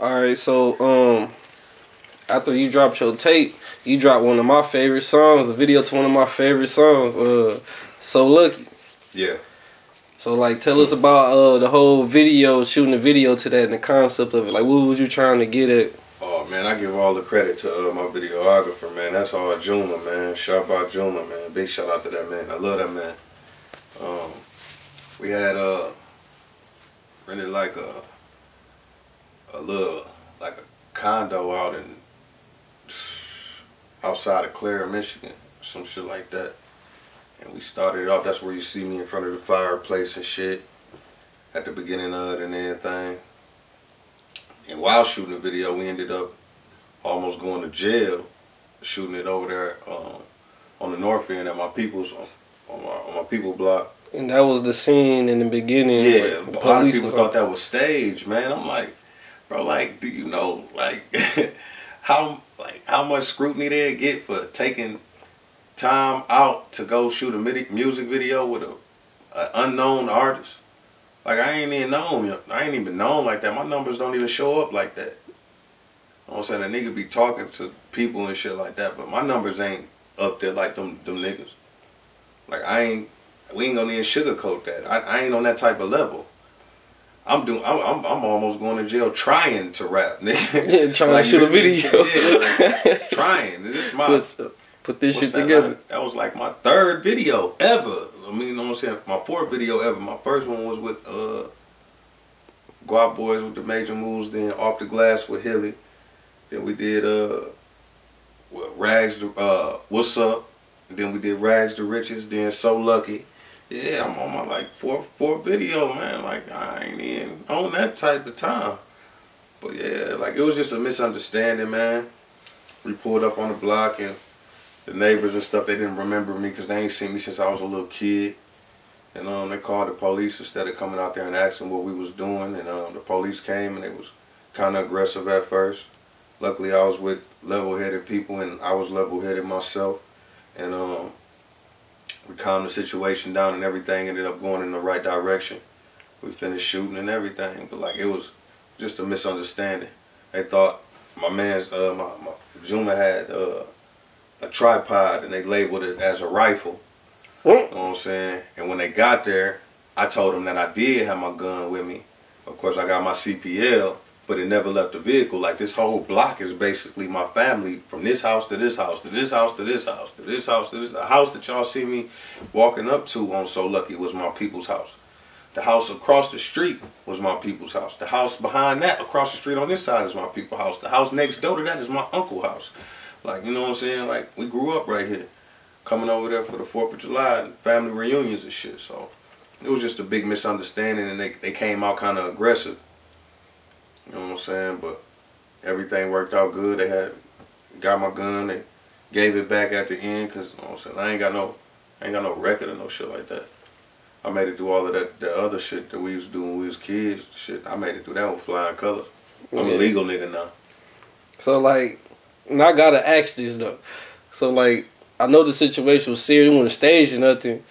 Alright, so after you dropped your tape, you dropped one of my favorite songs, a video to one of my favorite songs, So Lucky. Yeah. So like tell us about the whole video, shooting the video to that and the concept of it. Like what was you trying to get at? Oh man, I give all the credit to my videographer, man. That's all Juma, man. Shout out Juma, man. Big shout out to that man. I love that man. We had really like a little like a condo out in outside of Clare, Michigan, some shit like that. And we started it off. That's where you see me in front of the fireplace and shit at the beginning of it and everything. And while shooting the video, we ended up almost going to jail, shooting it over there on the north end at my people's on my people block. And that was the scene in the beginning. Yeah, a lot of people thought that was staged, man. I'm like, bro, like, do you know, like, how much scrutiny they get for taking time out to go shoot a music video with an unknown artist? Like, I ain't even known like that. My numbers don't even show up like that. You know what I'm saying? A nigga be talking to people and shit like that, but my numbers ain't up there like them niggas. Like, we ain't gonna even sugarcoat that. I ain't on that type of level. I'm almost going to jail trying to rap, nigga. Yeah, trying to shoot a video. Yeah, like, trying. This is my put this shit together. That was like my third video ever. I mean, you know what I'm saying? My fourth video ever. My first one was with Guap Boys with the Major Moves, then Off the Glass with Hilly. Then we did Rags What's Up? And then we did Rags to Riches, then So Lucky. Yeah, I'm on my like fourth video, man. Like I ain't even on that type of time. But yeah, like it was just a misunderstanding, man. We pulled up on the block and the neighbors and stuff, they didn't remember me because they ain't seen me since I was a little kid. And they called the police instead of coming out there and asking what we was doing. And the police came and they was kind of aggressive at first. Luckily, I was with level-headed people and I was level-headed myself. And we calmed the situation down and everything ended up going in the right direction. We finished shooting and everything, but like it was just a misunderstanding. They thought my man's, my Juma had a tripod and they labeled it as a rifle. You know what I'm saying? And when they got there, I told them that I did have my gun with me. Of course, I got my CPL, but it never left the vehicle. Like this whole block is basically my family, from this house to this house to this house to this house to this house to this. The house that y'all see me walking up to on So Lucky was my people's house. The house across the street was my people's house. The house behind that across the street on this side is my people's house. The house next door to that is my uncle's house. Like, you know what I'm saying? Like, we grew up right here, coming over there for the 4th of July and family reunions and shit. So it was just a big misunderstanding and they came out kind of aggressive. You know what I'm saying? But everything worked out good. They got my gun. They gave it back at the end because, you know what I'm saying, I ain't got no record or no shit like that. I made it through all of that other shit that we used to do when we was kids. Shit, I made it through that with flying colors. I'm a legal nigga now. So like, and I gotta ask this though. So like, I know the situation was serious. You want to stage or nothing.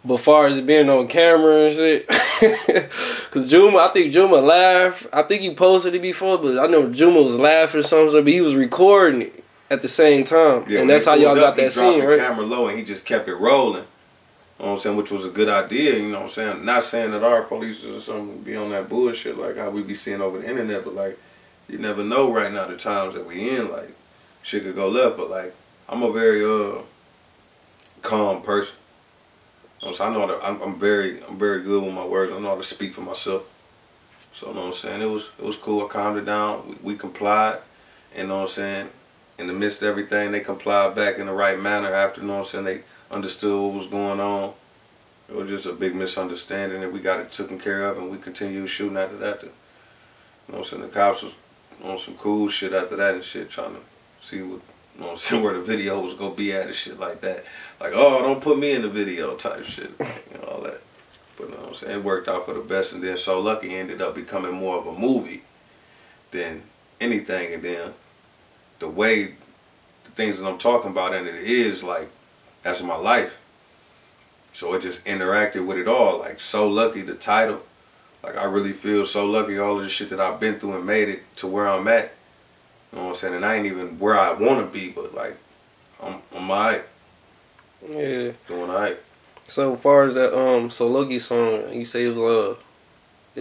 But far as it being on camera and shit, because I think Juma laughed. I think he posted it before, but I know Juma was laughing or something, but he was recording it at the same time. Yeah, and that's how y'all got that scene, right? He dropped the camera low and he just kept it rolling. You know what I'm saying? Which was a good idea, you know what I'm saying? Not saying that our police or something be on that bullshit like how we be seeing over the internet, but like, you never know right now the times that we in, like, shit could go left, but like, I'm a very calm person. So I know that I'm very good with my words. I know how to speak for myself. So you know what I'm saying? It was cool. I calmed it down. We complied. And you know what I'm saying? In the midst of everything, they complied back in the right manner after, you know what I'm saying, they understood what was going on. It was just a big misunderstanding and we got it taken care of and we continued shooting after that. You know what I'm saying? The cops was on some cool shit after that and shit, trying to see what, you know what I'm saying, where the video was gonna be at and shit like that. Like, oh, don't put me in the video type shit, you know, all that. But you know what I'm saying, it worked out for the best, and then So Lucky ended up becoming more of a movie than anything. And then the way the things that I'm talking about in it is like, that's my life. So it just interacted with it all. Like So Lucky, the title, Like, I really feel so lucky, all of the shit that I've been through and made it to where I'm at. You know what I'm saying? And I ain't even where I want to be, but like, I'm alright. Yeah. Doing alright. So far as that So Lucky song, you say it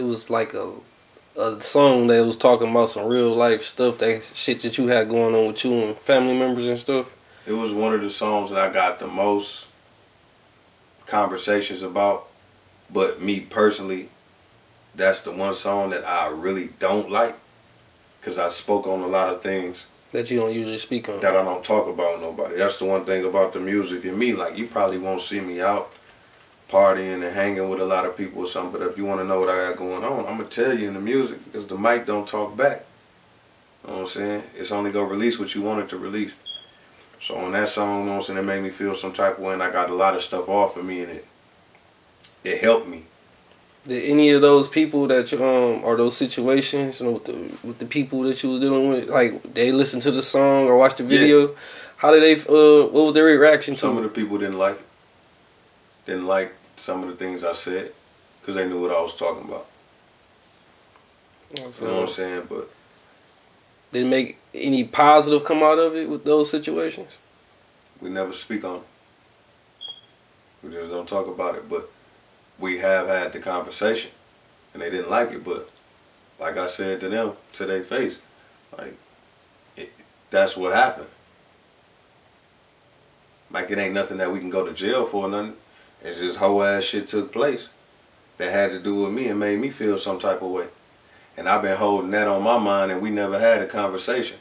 was like a song that was talking about some real life stuff, that shit that you had going on with you and family members and stuff. It was one of the songs that I got the most conversations about, but me personally, that's the one song that I really don't like, because I spoke on a lot of things that you don't usually speak on, that I don't talk about with nobody. That's the one thing about the music and me. Like, you probably won't see me out partying and hanging with a lot of people or something, but if you want to know what I got going on, I'm going to tell you in the music, because the mic don't talk back. You know what I'm saying? It's only going to release what you want it to release. So on that song, you know what I'm saying, it made me feel some type of way, and I got a lot of stuff off of me, and it helped me. Did any of those people that you, or those situations, you know, with the people that you was dealing with, like, they listen to the song or watch the video? Yeah. How did they? What was their reaction to it? Some of the people didn't like it. Didn't like some of the things I said, because they knew what I was talking about. So, you know what I'm saying? But did it make any positive come out of it with those situations? We never speak on it. We just don't talk about it. But we have had the conversation, and they didn't like it. But like I said to them, to their face, like, that's what happened. Like, it ain't nothing that we can go to jail for or nothing. It's just whole ass shit took place that had to do with me and made me feel some type of way. And I've been holding that on my mind, and we never had a conversation.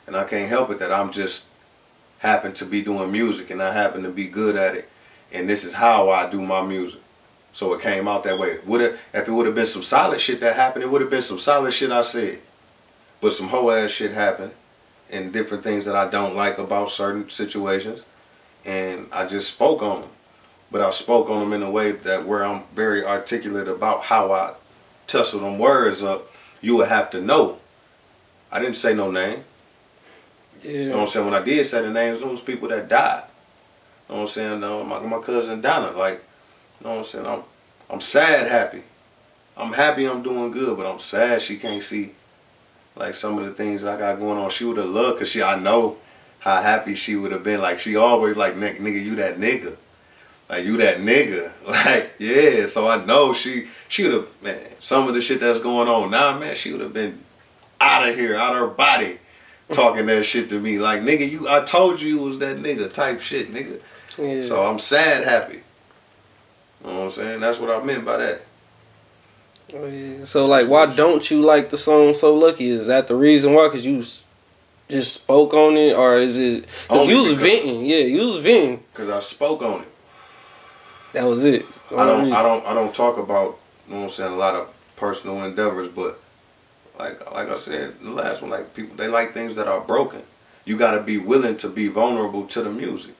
And I can't help it that I'm just happen to be doing music, and I happen to be good at it. And this is how I do my music. So it came out that way. If it would have been some solid shit that happened, it would have been some solid shit I said. But some whole ass shit happened, and different things that I don't like about certain situations. And I just spoke on them. But I spoke on them in a way that where I'm very articulate about how I tussle them words up. You would have to know. I didn't say no name. Yeah. You know what I'm saying? When I did say the names, those people that died. You know what I'm saying? My cousin Donna, like, you know what I'm saying? I'm sad happy. I'm happy I'm doing good, but I'm sad she can't see, like, some of the things I got going on. She would have loved, because I know how happy she would have been. Like, she always like, nigga, you that nigga. Like, you that nigga. Like, yeah. So I know she would have, man, some of the shit that's going on now, man, she would have been out of here, out of her body, talking that shit to me. Like, nigga, I told you was that nigga type shit, nigga. Yeah. So I'm sad happy. You know what I'm saying? That's what I meant by that. Oh, yeah. So, like, why don't you like the song So Lucky? Is that the reason why? Because you just spoke on it? Or is it... Because you was venting. Yeah, you was venting. Because I spoke on it. That was it. I don't talk about, you know what I'm saying, a lot of personal endeavors, but like I said, the last one, like, people, they like things that are broken. You got to be willing to be vulnerable to the music.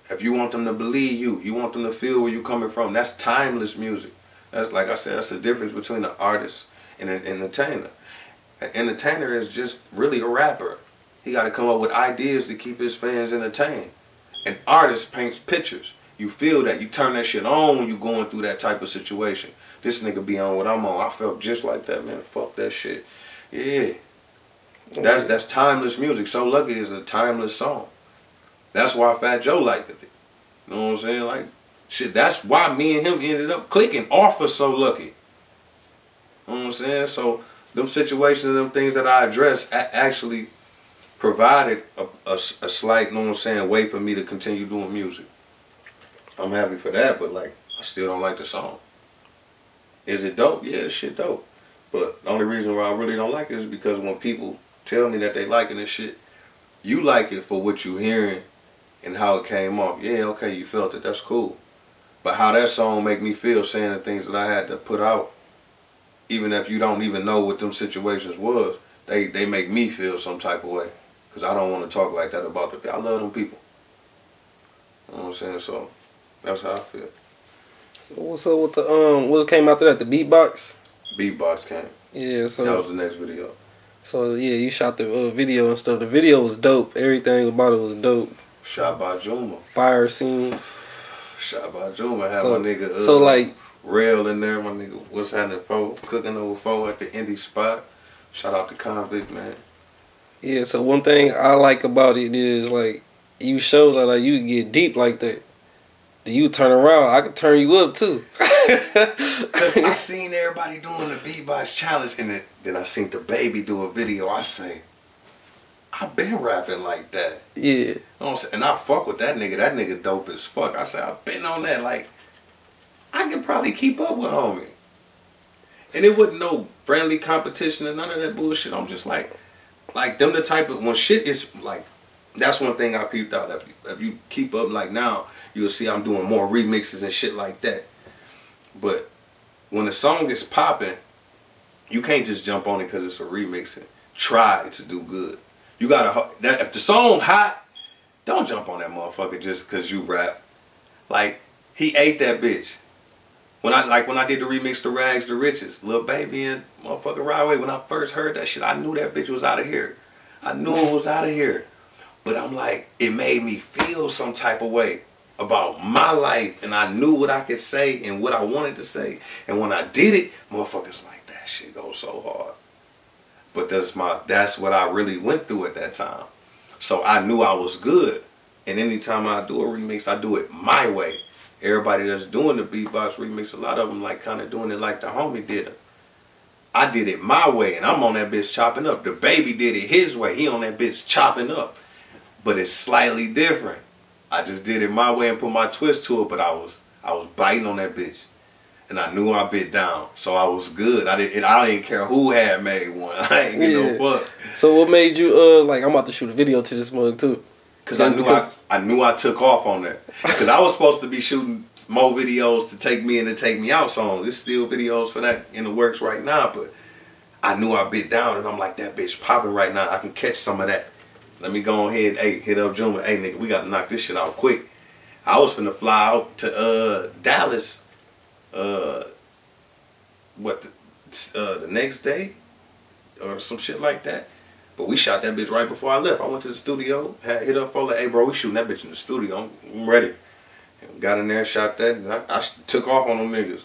If you want them to believe you want them to feel where you're coming from, that's timeless music. That's, like I said, that's the difference between an artist and an entertainer. An entertainer is just really a rapper. He got to come up with ideas to keep his fans entertained. An artist paints pictures. You feel that. You turn that shit on when you're going through that type of situation. This nigga be on what I'm on. I felt just like that, man. Fuck that shit. Yeah. That's timeless music. So Lucky is a timeless song. That's why Fat Joe liked it. You know what I'm saying? Like, shit, that's why me and him ended up clicking off of So Lucky. You know what I'm saying? So them situations and them things that I addressed actually provided a slight, you know what I'm saying, way for me to continue doing music. I'm happy for that, but, like, I still don't like the song. Is it dope? Yeah, this shit dope. But the only reason why I really don't like it is because when people tell me that they liking this shit, you like it for what you hearing and how it came off. Yeah, okay, you felt it. That's cool. But how that song make me feel, saying the things that I had to put out, even if you don't even know what them situations was, they make me feel some type of way. Because I don't want to talk like that about the people. I love them people. You know what I'm saying? So that's how I feel. So with the what came after that? The BeatBox? BeatBox came. Yeah, so that was the next video. So yeah, you shot the video and stuff. The video was dope. Everything about it was dope. Shot by Juma. Fire scenes. Shot by Juma. Had my nigga. So like, Rail in there, my nigga. What's happening, foe? Cooking over foe at the indie spot. Shout out to Convict, man. Yeah, so one thing I like about it is like you show that like you get deep like that. Then you turn around, I can turn you up too. Cause I seen everybody doing the BeatBox challenge, and then I seen DaBaby do a video. I say, I've been rapping like that. Yeah. You know what I'm saying? And I fuck with that nigga. That nigga dope as fuck. I say, I've been on that. Like, I can probably keep up with homie. And it wasn't no friendly competition and none of that bullshit. I'm just like them the type of, when shit is like, that's one thing I peeped out. If you keep up like now, you'll see I'm doing more remixes and shit like that. But when the song gets popping, you can't just jump on it because it's a remix and try to do good. You gotta, if the song hot, don't jump on that motherfucker just because you rap. Like, he ate that bitch. When I did the remix to Rags to Riches, Lil Baby and motherfucker Ride Away, when I first heard that shit, I knew that bitch was out of here. I knew it was out of here. But I'm like, it made me feel some type of way about my life, and I knew what I could say and what I wanted to say. And when I did it, motherfuckers like, that shit goes so hard. But that's what I really went through at that time. So I knew I was good. And anytime I do a remix, I do it my way. Everybody that's doing the BeatBox remix, a lot of them like kind of doing it like the homie did it. I did it my way, and I'm on that bitch chopping up. DaBaby did it his way. He on that bitch chopping up. But it's slightly different. I just did it my way and put my twist to it, but I was biting on that bitch. And I knew I bit down. So I was good. I didn't care who had made one. I ain't get no fuck. So what made you like, I'm about to shoot a video to this mug too? Cause I knew I took off on that. Cause I was supposed to be shooting more videos to take me in and take me out songs. There's still videos for that in the works right now, but I knew I bit down, and I'm like, that bitch popping right now. I can catch some of that. Let me go ahead, hey, hit up Juma. Hey nigga, we gotta knock this shit out quick. I was finna fly out to Dallas the next day or some shit like that. But we shot that bitch right before I left. I went to the studio, hit up for like, hey bro, we shooting that bitch in the studio. I'm ready. And got in there, shot that, and I took off on them niggas.